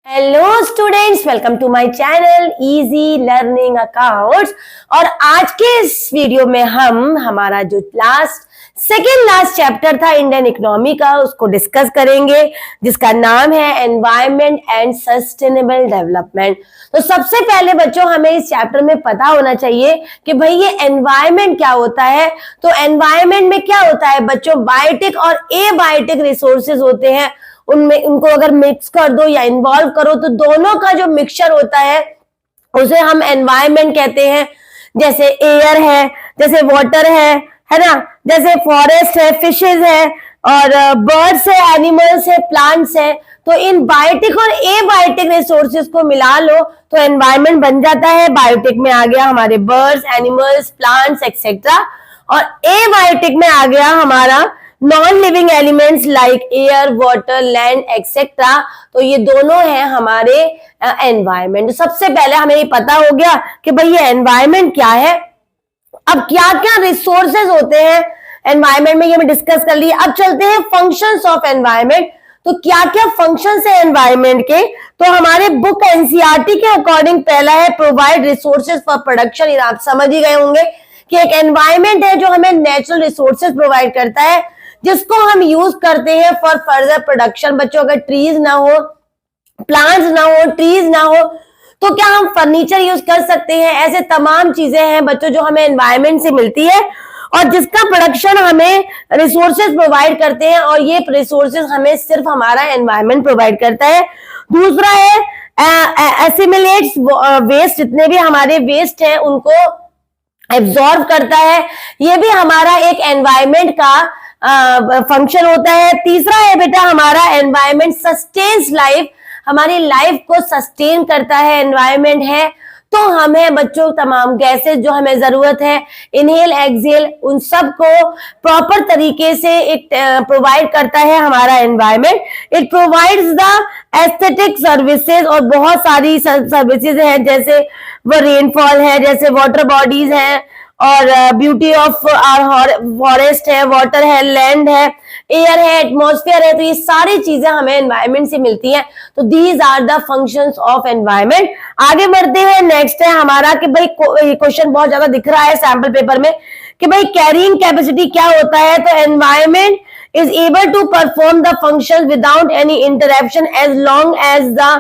Hello students, welcome to my channel easy learning accounts. और आज के इस वीडियो में हम हमारा जो सेकेंड लास्ट चैप्टर था इंडियन इकोनॉमी का उसको डिस्कस करेंगे, जिसका नाम है एनवायरनमेंट एंड सस्टेनेबल डेवलपमेंट। तो सबसे पहले बच्चों हमें इस चैप्टर में पता होना चाहिए कि भाई ये एनवायरनमेंट क्या होता है। तो एनवायरनमेंट में क्या होता है बच्चों, बायोटिक और एबायोटिक रिसोर्सेज होते हैं, उनमें उनको अगर मिक्स कर दो या इन्वॉल्व करो तो दोनों का जो मिक्सचर होता है उसे हम एनवायरनमेंट कहते हैं। जैसे एयर है, जैसे वाटर है ना, जैसे फॉरेस्ट है, फिशेज है और बर्ड्स है, एनिमल्स है, प्लांट्स है। तो इन बायोटिक और एबायोटिक रिसोर्सेज को मिला लो तो एनवायरनमेंट बन जाता है। बायोटिक में आ गया हमारे बर्ड्स, एनिमल्स, प्लांट्स एक्सेट्रा, और एबायोटिक में आ गया हमारा non living elements like air, water, land etcetera. तो ये दोनों हैं हमारे एनवायरनमेंट। सबसे पहले हमें ये पता हो गया कि भाई ये एनवायरनमेंट क्या है। अब क्या क्या रिसोर्सेज होते हैं एनवायरनमेंट में, ये हमें डिस्कस कर लिया। अब चलते हैं फंक्शंस ऑफ एनवायरनमेंट। तो क्या क्या फंक्शंस है एनवायरनमेंट के, तो हमारे बुक एनसीईआरटी के अकॉर्डिंग पहला है प्रोवाइड रिसोर्सेज फॉर प्रोडक्शन। ये आप समझ ही गए होंगे कि एक एनवायरनमेंट है जो हमें नेचुरल रिसोर्सेज प्रोवाइड करता है जिसको हम यूज करते हैं फॉर फर्दर प्रोडक्शन। बच्चों अगर ट्रीज ना हो, प्लांट्स ना हो, ट्रीज ना हो तो क्या हम फर्नीचर यूज कर सकते हैं। ऐसे तमाम चीजें हैं बच्चों जो हमें एनवायरनमेंट से मिलती है और जिसका प्रोडक्शन हमें रिसोर्सेज प्रोवाइड करते हैं, और ये रिसोर्सेज हमें सिर्फ हमारा एनवायरनमेंट प्रोवाइड करता है। दूसरा है एसिमिलेट्स वेस्ट, जितने भी हमारे वेस्ट हैं उनको एब्जॉर्ब करता है। ये भी हमारा एक एनवायरनमेंट का फंक्शन होता है। तीसरा है बेटा हमारा एनवायरनमेंट सस्टेन्स लाइफ, हमारी लाइफ को सस्टेन करता है एनवायरनमेंट है। तो हमें बच्चों तमाम गैसेस जो हमें जरूरत है, इनहेल एक्सहेल, उन सब को प्रॉपर तरीके से एक प्रोवाइड करता है हमारा environment. It provides the aesthetic services, और बहुत सारी सर्विसेज हैं जैसे वो रेनफॉल है, जैसे वाटर बॉडीज हैं, और ब्यूटी ऑफ आवर फॉरेस्ट है, वाटर है, लैंड है, एयर है, एटमॉस्फेयर है। तो ये सारी चीजें हमें एनवायरनमेंट से मिलती हैं। तो these are the functions of environment. आगे बढ़ते हैं, नेक्स्ट है हमारा कि भाई क्वेश्चन बहुत ज्यादा दिख रहा है सैंपल पेपर में कि भाई कैरिंग कैपेसिटी क्या होता है। तो environment is able to perform the function without any interruption as long as the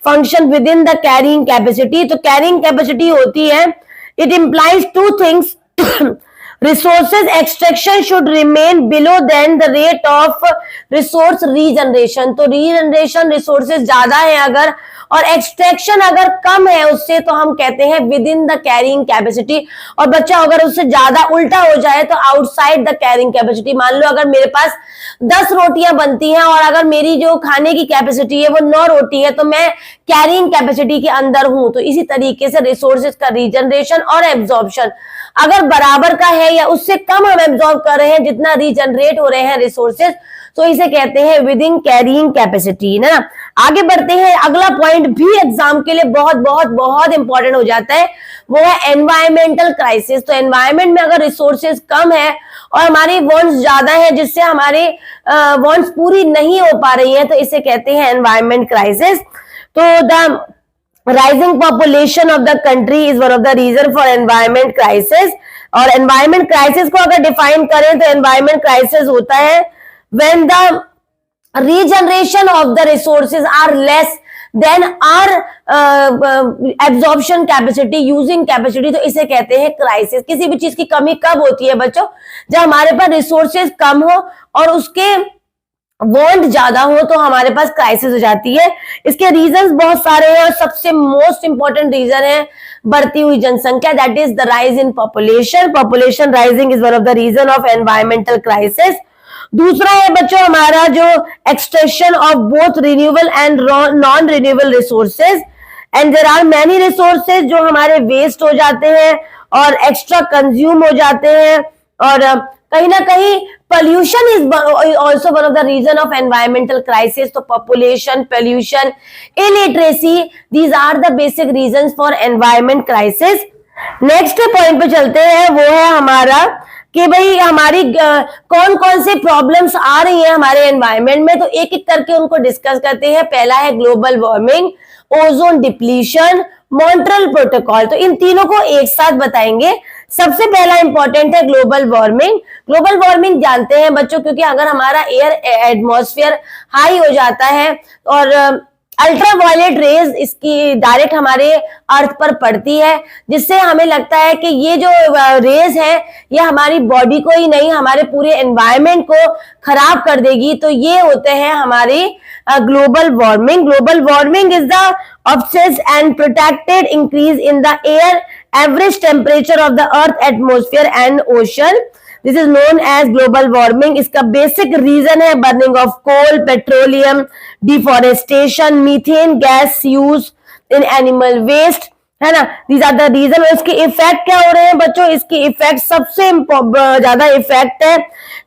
function within the carrying capacity. तो कैरिंग कैपेसिटी होती है, it implies two things. Resources extraction should remain below than the rate of resource regeneration. तो regeneration resources ज्यादा है अगर, और extraction अगर कम है उससे, तो हम कहते हैं with in the carrying capacity. और बच्चा अगर उससे ज्यादा उल्टा हो जाए तो आउटसाइड द कैरिंग कैपेसिटी। मान लो अगर मेरे पास 10 रोटियां बनती हैं और अगर मेरी जो खाने की कैपेसिटी है वो 9 रोटी है, तो मैं कैरिंग कैपेसिटी के अंदर हूं। तो इसी तरीके से रिसोर्सेज का रीजनरेशन और एब्जॉर्प्शन अगर बराबर का है या उससे कम हम एब्जॉर्ब कर रहे हैं जितना रीजनरेट हो रहे हैं रिसोर्सेज, तो इसे कहते हैं विद इन कैरिंग कैपेसिटी ना। आगे बढ़ते हैं, अगला पॉइंट भी एग्जाम के लिए बहुत बहुत बहुत इंपॉर्टेंट हो जाता है, वो है एनवायरमेंटल क्राइसिस। तो एनवायरमेंट में अगर रिसोर्सेज कम है और हमारी वांट्स ज्यादा है जिससे हमारे वांट्स पूरी नहीं हो पा रही है, तो इसे कहते हैं एनवायरमेंट क्राइसिस। तो the rising population of the country is one of the reason for environment crisis. और एनवायरमेंट क्राइसिस को अगर डिफाइन करें तो एनवायरमेंट क्राइसिस होता है when the regeneration of the resources are less than our absorption capacity, using capacity। तो इसे कहते हैं क्राइसिस। किसी भी चीज की कमी कब होती है बच्चों, जब हमारे पास रिसोर्सेज कम हो और उसके वांट ज्यादा हो, तो हमारे पास क्राइसिस हो जाती है। इसके रीजंस बहुत सारे हैं और सबसे मोस्ट इंपॉर्टेंट रीजन है बढ़ती हुई जनसंख्या, that is the rise in population. Population rising is one of the reason of environmental crisis. दूसरा है बच्चों हमारा जो extraction of both renewable and non renewable resources, and there are many resources जो हमारे वेस्ट हो जाते हैं और एक्स्ट्रा कंज्यूम हो जाते हैं। और कहीं ना कहीं pollution is also one of the reason of environmental crisis। तो population, pollution, illiteracy, these are the basic reasons for environment crisis। Next point पे चलते हैं, वो है हमारा कि भाई हमारी कौन कौन से प्रॉब्लम्स आ रही हैं हमारे एनवायरनमेंट में, तो एक एक करके उनको डिस्कस करते हैं। पहला है global warming, ozone depletion, Montreal protocol. तो इन तीनों को एक साथ बताएंगे। सबसे पहला इंपॉर्टेंट है ग्लोबल वार्मिंग। ग्लोबल वार्मिंग जानते हैं बच्चों, क्योंकि अगर हमारा एयर एटमॉस्फेयर हाई हो जाता है और अल्ट्रावायलेट रेज इसकी डायरेक्ट हमारे अर्थ पर पड़ती है, जिससे हमें लगता है कि ये जो रेज है ये हमारी बॉडी को ही नहीं हमारे पूरे एनवायरनमेंट को खराब कर देगी। तो ये होते हैं हमारी global warming. Global warming is the observed and protected increase in the air average temperature of the earth atmosphere and ocean. This is known as global warming. इसका बेसिक रीजन है burning of coal, petroleum, deforestation, methane gas use in animal waste, है ना। These are the reason. इसके effect क्या हो रहे हैं बच्चों? इसके इफेक्ट सबसे ज्यादा इफेक्ट है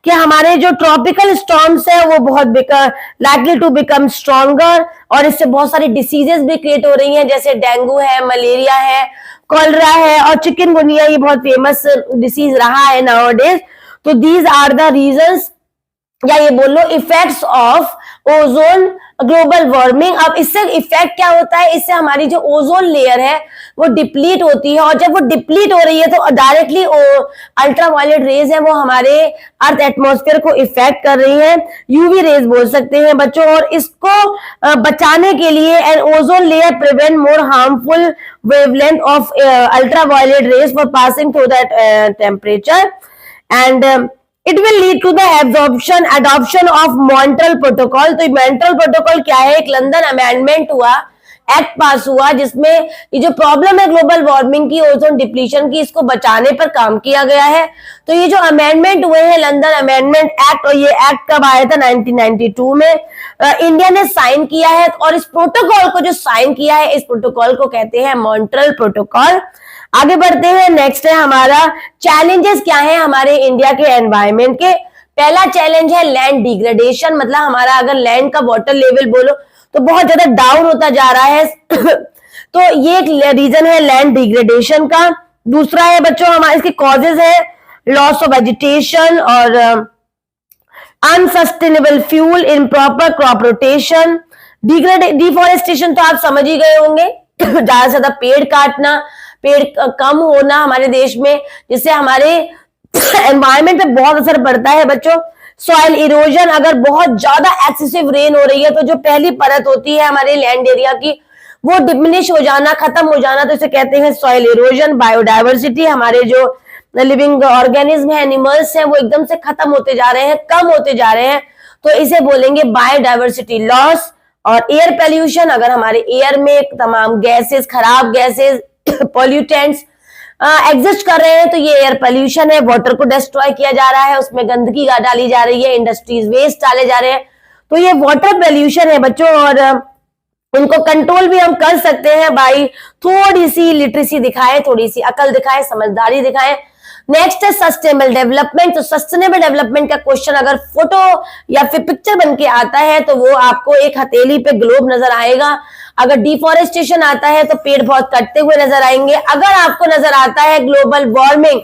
कि हमारे जो ट्रॉपिकल स्टॉर्म्स है वो बहुत लाइकली टू बिकम स्ट्रॉन्गर, और इससे बहुत सारी डिसीजेस भी क्रिएट हो रही हैं, जैसे डेंगू है, मलेरिया है, कॉलरा है और चिकनगुनिया, ये बहुत फेमस डिसीज रहा है नाउअडेज। तो दीज आर द रीजंस, या ये बोल लो effects of ozone global warming. अब इससे इफेक्ट क्या होता है? इससे हमारी जो ओजोन लेयर है वो डिप्लीट होती है, और जब वो डिप्लीट हो रही है तो डायरेक्टली अल्ट्रावायलेट रेज है वो हमारे अर्थ एटमॉस्फेयर को इफेक्ट कर रही है। यूवी रेज बोल सकते हैं बच्चों। और इसको बचाने के लिए an ozone layer prevent more harmful wavelength of ultraviolet rays for passing through the temperature, and it will lead to the adoption of Montreal protocol. तो मॉन्ट्रियल प्रोटोकॉल क्या है? एक लंदन अमेंडमेंट हुआ, एक्ट पास हुआ, जिसमें ये जो problem है ग्लोबल वार्मिंग की, ओजोन डिप्लीशन की, इसको बचाने पर काम किया गया है। तो ये जो अमेंडमेंट हुए हैं लंदन अमेंडमेंट एक्ट, और ये एक्ट कब आया था? 1992 में इंडिया ने साइन किया है। और इस प्रोटोकॉल को जो साइन किया है, इस प्रोटोकॉल को कहते हैं मॉन्ट्रियल प्रोटोकॉल। आगे बढ़ते हैं। नेक्स्ट है हमारा चैलेंजेस क्या है हमारे इंडिया के एनवायरनमेंट के। पहला चैलेंज है लैंड डिग्रेडेशन, मतलब हमारा अगर लैंड का वाटर लेवल बोलो तो बहुत ज्यादा डाउन होता जा रहा है। तो ये एक रीजन है लैंड डिग्रेडेशन का। दूसरा है बच्चों हमारे इसके कॉजेज है लॉस ऑफ वेजिटेशन और unsustainable fuel, improper crop rotation, deforestation तो आप समझ ही गए होंगे, ज्यादा से ज्यादा पेड़ काटना, पेड़ कम होना हमारे देश में, जिससे हमारे एनवायरनमेंट पे बहुत असर पड़ता है बच्चों। सॉइल इरोजन, अगर बहुत ज्यादा एक्सेसिव रेन हो रही है तो जो पहली परत होती है हमारे लैंड एरिया की वो डिमिनिश हो जाना, खत्म हो जाना, तो इसे कहते हैं सॉइल इरोजन। बायोडाइवर्सिटी, हमारे जो लिविंग ऑर्गेनिज्म है, एनिमल्स हैं, वो एकदम से खत्म होते जा रहे हैं, कम होते जा रहे हैं, तो इसे बोलेंगे बायोडाइवर्सिटी लॉस। और एयर पोल्यूशन, अगर हमारे एयर में तमाम गैसेस, खराब गैसेस, पॉल्यूटेंट्स एग्जिस्ट कर रहे हैं तो ये एयर पोल्यूशन है। वाटर को डिस्ट्रॉय किया जा रहा है, उसमें गंदगी डाली जा रही है, इंडस्ट्रीज वेस्ट डाले जा रहे हैं, तो ये वाटर पोल्यूशन है बच्चों। और उनको कंट्रोल भी हम कर सकते हैं बाई थोड़ी सी लिटरेसी दिखाएं, थोड़ी सी अकल दिखाएं, समझदारी दिखाएं। नेक्स्ट है सस्टेनेबल डेवलपमेंट। तो सस्टेनेबल डेवलपमेंट का क्वेश्चन अगर फोटो या फिर पिक्चर बन के आता है तो वो आपको एक हथेली पे ग्लोब नजर आएगा। अगर डिफॉरेस्टेशन आता है तो पेड़ बहुत कटते हुए नजर आएंगे। अगर आपको नजर आता है ग्लोबल वार्मिंग,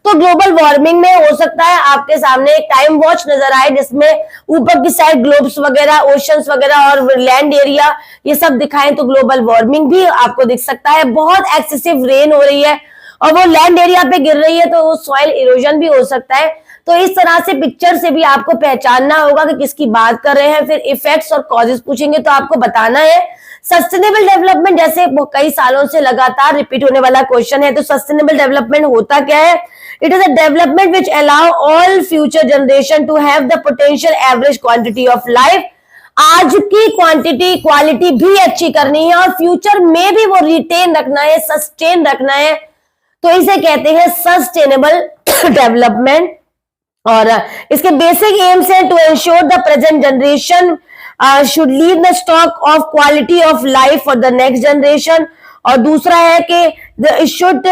तो ग्लोबल वार्मिंग में हो सकता है आपके सामने एक टाइम वॉच नजर आए जिसमें ऊपर की साइड ग्लोब्स वगैरह, ओशंस वगैरह और लैंड एरिया ये सब दिखाएं, तो ग्लोबल वार्मिंग भी आपको दिख सकता है। बहुत एक्सेसिव रेन हो रही है और वो लैंड एरिया पे गिर रही है तो वो सॉइल इरोजन भी हो सकता है। तो इस तरह से पिक्चर से भी आपको पहचानना होगा कि किसकी बात कर रहे हैं। फिर इफेक्ट्स और कॉजेस पूछेंगे तो आपको बताना है। सस्टेनेबल डेवलपमेंट जैसे कई सालों से लगातार रिपीट होने वाला क्वेश्चन है, तो सस्टेनेबल डेवलपमेंट होता क्या है? It is a development which allow all future generation to have the potential average quantity of life. आज की क्वांटिटी क्वालिटी भी अच्छी करनी है और फ्यूचर में भी वो रिटेन रखना है, सस्टेन रखना है, तो इसे कहते हैं सस्टेनेबल डेवलपमेंट। और इसके बेसिक एम्स हैं to ensure the present generation should leave the stock of quality of life for the next generation. और दूसरा है कि it should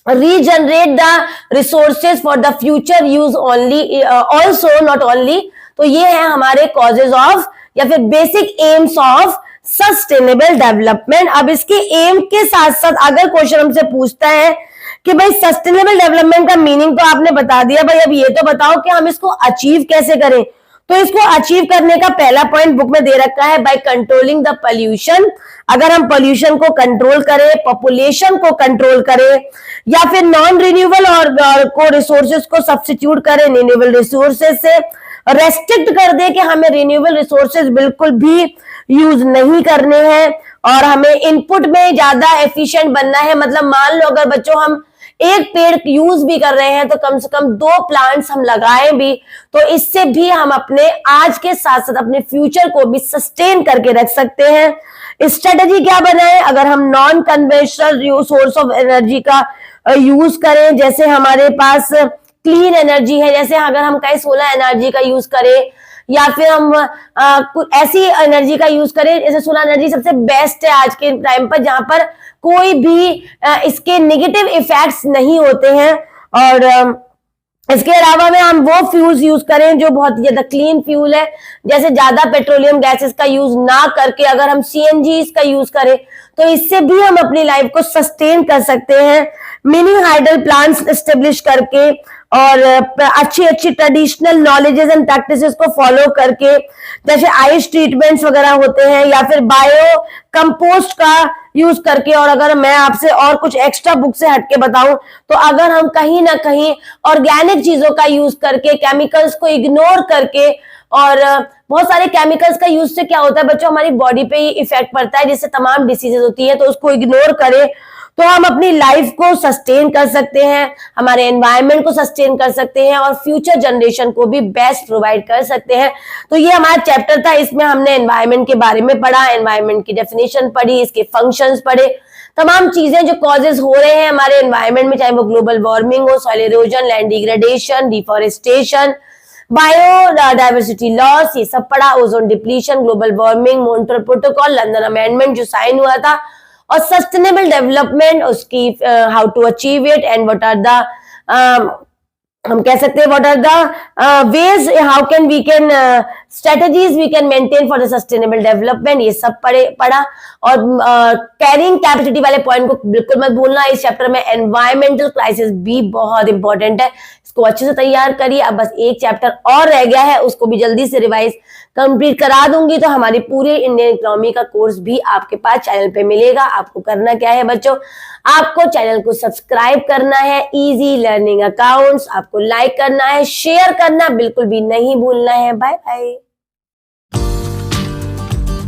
regenerate the resources for the future use only also, not only. तो ये है हमारे causes of या फिर basic aims of sustainable development. अब इसके एम के साथ साथ अगर क्वेश्चन हमसे पूछता है कि भाई सस्टेनेबल डेवलपमेंट का मीनिंग तो आपने बता दिया, भाई अब ये तो बताओ कि हम इसको अचीव कैसे करें। तो इसको अचीव करने का पहला पॉइंट बुक में दे रखा है, बाय कंट्रोलिंग द पोल्यूशन। अगर हम पोल्यूशन को कंट्रोल करें, पॉपुलेशन को कंट्रोल करें, या फिर नॉन रिन्यूएबल और को रिसोर्सेज को सब्स्टिट्यूट करें रिन्यूएबल रिसोर्सेज से, रेस्ट्रिक्ट कर दे कि हमें रिन्यूएबल रिसोर्सेज बिल्कुल भी यूज नहीं करने हैं और हमें इनपुट में ज्यादा एफिशिएंट बनना है। मतलब मान लो अगर बच्चों हम एक पेड़ यूज भी कर रहे हैं तो कम से कम 2 प्लांट्स हम लगाएं भी, तो इससे भी हम अपने आज के साथ साथ अपने फ्यूचर को भी सस्टेन करके रख सकते हैं। स्ट्रेटेजी क्या बनाए, अगर हम non conventional source of energy का यूज करें, जैसे हमारे पास क्लीन एनर्जी है, जैसे अगर हम कहीं सोलर एनर्जी का यूज करें या फिर हम ऐसी एनर्जी का यूज करें, जैसे सोलर एनर्जी सबसे बेस्ट है आज के टाइम पर, जहां पर कोई भी इसके नेगेटिव इफेक्ट्स नहीं होते हैं। और इसके अलावा में हम वो फ्यूल्स यूज करें जो बहुत ज्यादा क्लीन फ्यूल है, जैसे ज्यादा पेट्रोलियम गैसेस का यूज ना करके अगर हम सीएनजी का यूज करें तो इससे भी हम अपनी लाइफ को सस्टेन कर सकते हैं। मिनी हाइडल प्लांट्स एस्टेब्लिश करके और अच्छी अच्छी ट्रेडिशनल नॉलेजेस एंड प्रैक्टिसेस को फॉलो करके, जैसे आइस ट्रीटमेंट्स वगैरह होते हैं, या फिर बायो कंपोस्ट का यूज करके। और अगर मैं आपसे और कुछ एक्स्ट्रा बुक से हटके बताऊं तो अगर हम कहीं ना कहीं ऑर्गेनिक चीजों का यूज करके, केमिकल्स को इग्नोर करके, और बहुत सारे केमिकल्स का यूज से क्या होता है बच्चों, हमारी बॉडी पे ही इफेक्ट पड़ता है जिससे तमाम डिसीजेज होती है, तो उसको इग्नोर करें तो हम अपनी लाइफ को सस्टेन कर सकते हैं, हमारे एनवायरनमेंट को सस्टेन कर सकते हैं और फ्यूचर जनरेशन को भी बेस्ट प्रोवाइड कर सकते हैं। तो ये हमारा चैप्टर था, इसमें हमने एनवायरनमेंट के बारे में पढ़ा, एनवायरनमेंट की डेफिनेशन पढ़ी, इसके फंक्शंस पढ़े, तमाम चीजें जो कॉजेज हो रहे हैं हमारे एनवायरनमेंट में, चाहे वो ग्लोबल वार्मिंग हो, soil erosion, land degradation, deforestation, biodiversity loss, ये सब पढ़ा, ozone depletion, global warming, Montreal protocol, London amendment जो साइन हुआ था, और सस्टेनेबल डेवलपमेंट, उसकी how to achieve it and what are the हम कह सकते हैं what are the ways, how can we can strategies we can maintain for the sustainable development, ये सब पढ़ा। और कैरिंग कैपेसिटी वाले पॉइंट को बिल्कुल मत भूलना, इस चैप्टर में एनवायरमेंटल क्राइसिस भी बहुत इंपॉर्टेंट है, इसको अच्छे से तैयार करिए। अब बस एक चैप्टर और रह गया है, उसको भी जल्दी से रिवाइज कंप्लीट करा दूंगी, तो हमारी पूरी इंडियन इकोनॉमी का कोर्स भी आपके पास चैनल पे मिलेगा। आपको करना क्या है बच्चों, आपको चैनल को सब्सक्राइब करना है, इजी लर्निंग अकाउंट्स, आपको लाइक करना है, शेयर करना बिल्कुल भी नहीं भूलना है। Bye bye.